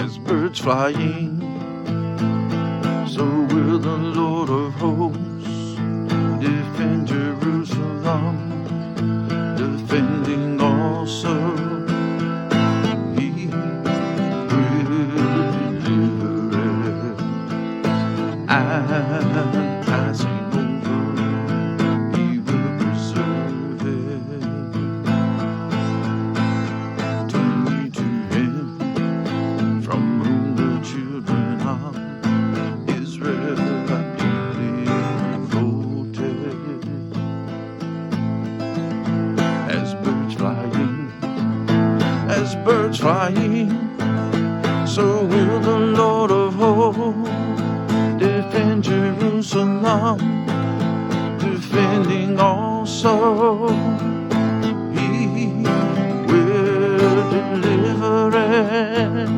as birds flying, so will the Lord of hosts defend Jerusalem, defending also. He will deliver it, and passing over, he will preserve it. Turn me to him, from whom the children of Israel have deeply devoted. As birds flying, so will the Lord of hosts defend Jerusalem, defending also. He will deliver it,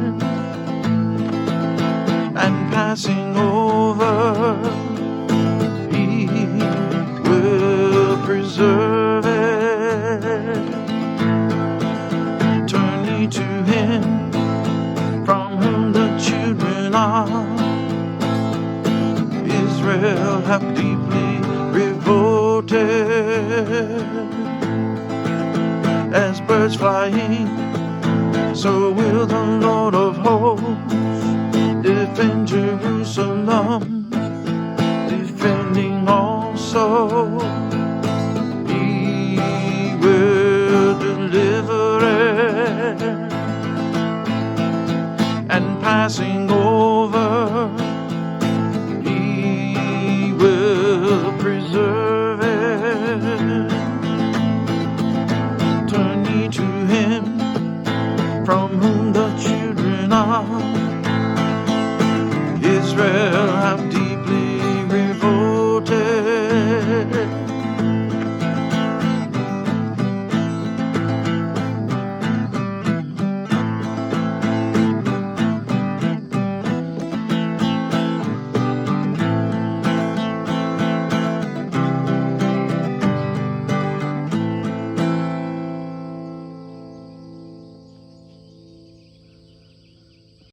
and passing over, he will preserve it. Turn ye to him, from whom the children of Israel have deeply revolted. As birds flying, so will the Lord of hosts defend Jerusalem, defending also. He will deliver it, and passing over, he will preserve it. Turn ye to him,